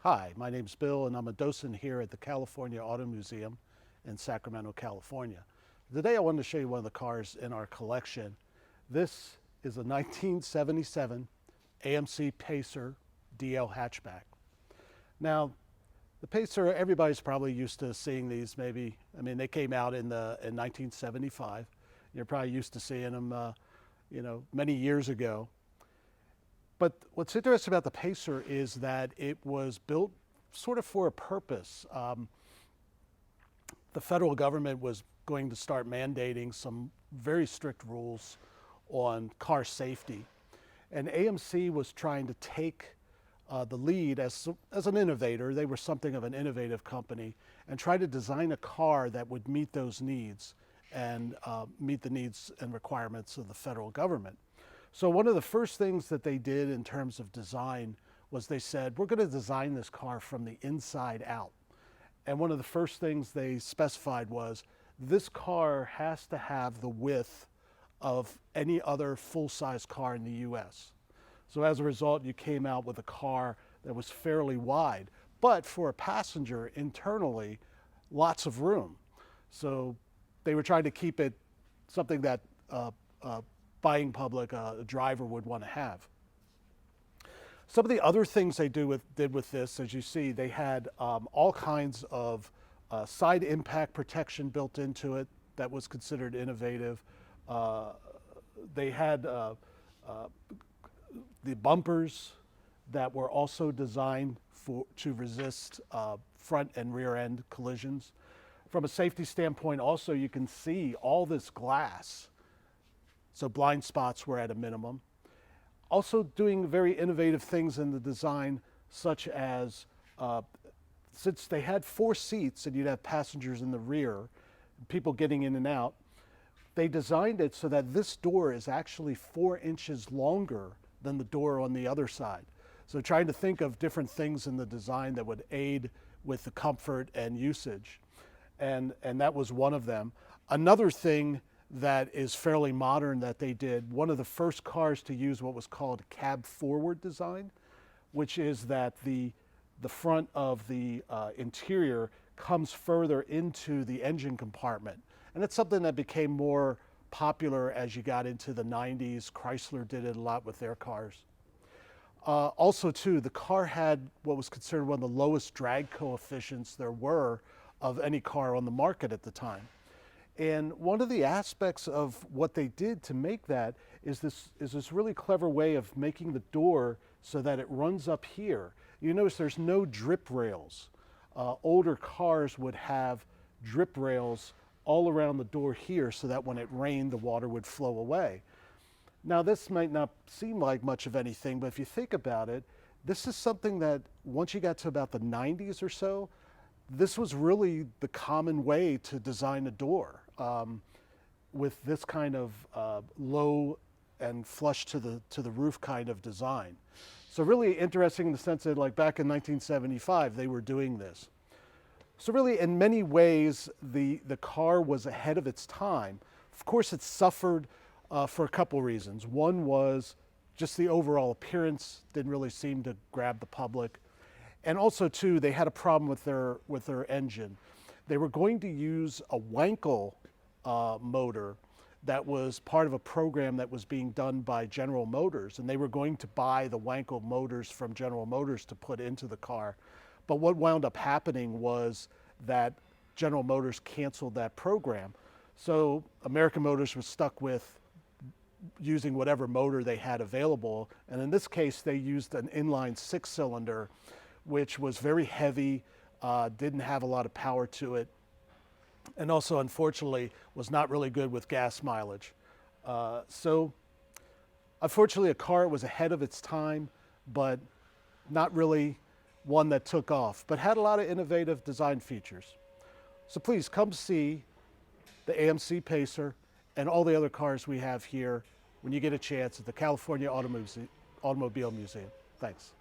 Hi, my name's Bill and I'm a docent here at the California Auto Museum in Sacramento, California. Today I wanted to show you one of the cars in our collection. This is a 1977 AMC Pacer DL hatchback. Now, the Pacer, everybody's probably used to seeing these maybe. I mean, they came out in 1975. You're probably used to seeing them, many years ago. But what's interesting about the Pacer is that it was built sort of for a purpose. The federal government was going to start mandating some very strict rules on car safety. And AMC was trying to take the lead as an innovator. They were something of an innovative company and try to design a car that would meet those needs and meet the needs and requirements of the federal government. So one of the first things that they did in terms of design was they said, we're going to design this car from the inside out. And one of the first things they specified was this car has to have the width of any other full-size car in the US. So as a result, you came out with a car that was fairly wide, but for a passenger internally, lots of room. So they were trying to keep it something that buying public, a driver would want to have. Some of the other things they did with this, as you see, they had all kinds of side impact protection built into it that was considered innovative. They had the bumpers that were also designed to resist front and rear end collisions. From a safety standpoint also, you can see all this glass. So blind spots were at a minimum. Also doing very innovative things in the design, such as since they had 4 seats and you'd have passengers in the rear, people getting in and out, they designed it so that this door is actually 4 inches longer than the door on the other side. So trying to think of different things in the design that would aid with the comfort and usage. And that was one of them. Another thing that is fairly modern that they did, one of the first cars to use what was called cab forward design, which is that the front of the interior comes further into the engine compartment. And it's something that became more popular as you got into the 90s. Chrysler did it a lot with their cars. Also too, the car had what was considered one of the lowest drag coefficients there were of any car on the market at the time. And one of the aspects of what they did to make that is this really clever way of making the door so that it runs up here. You notice there's no drip rails. Older cars would have drip rails all around the door here so that when it rained, the water would flow away. Now this might not seem like much of anything, but if you think about it, this is something that once you got to about the 90s or so, this was really the common way to design a door, with this kind of low and flush to the roof kind of design. So really interesting in the sense that like back in 1975, they were doing this. So really in many ways, the car was ahead of its time. Of course, it suffered for a couple reasons. One was just the overall appearance didn't really seem to grab the public. And also too, they had a problem with their engine. They were going to use a Wankel motor that was part of a program that was being done by General Motors, and they were going to buy the Wankel motors from General Motors to put into the car. But what wound up happening was that General Motors canceled that program. So American Motors was stuck with using whatever motor they had available. And in this case, they used an inline 6-cylinder, which was very heavy, didn't have a lot of power to it, and also unfortunately was not really good with gas mileage. So unfortunately a car was ahead of its time, but not really one that took off, but had a lot of innovative design features. So please come see the AMC Pacer and all the other cars we have here when you get a chance at the California Automobile Museum. Thanks.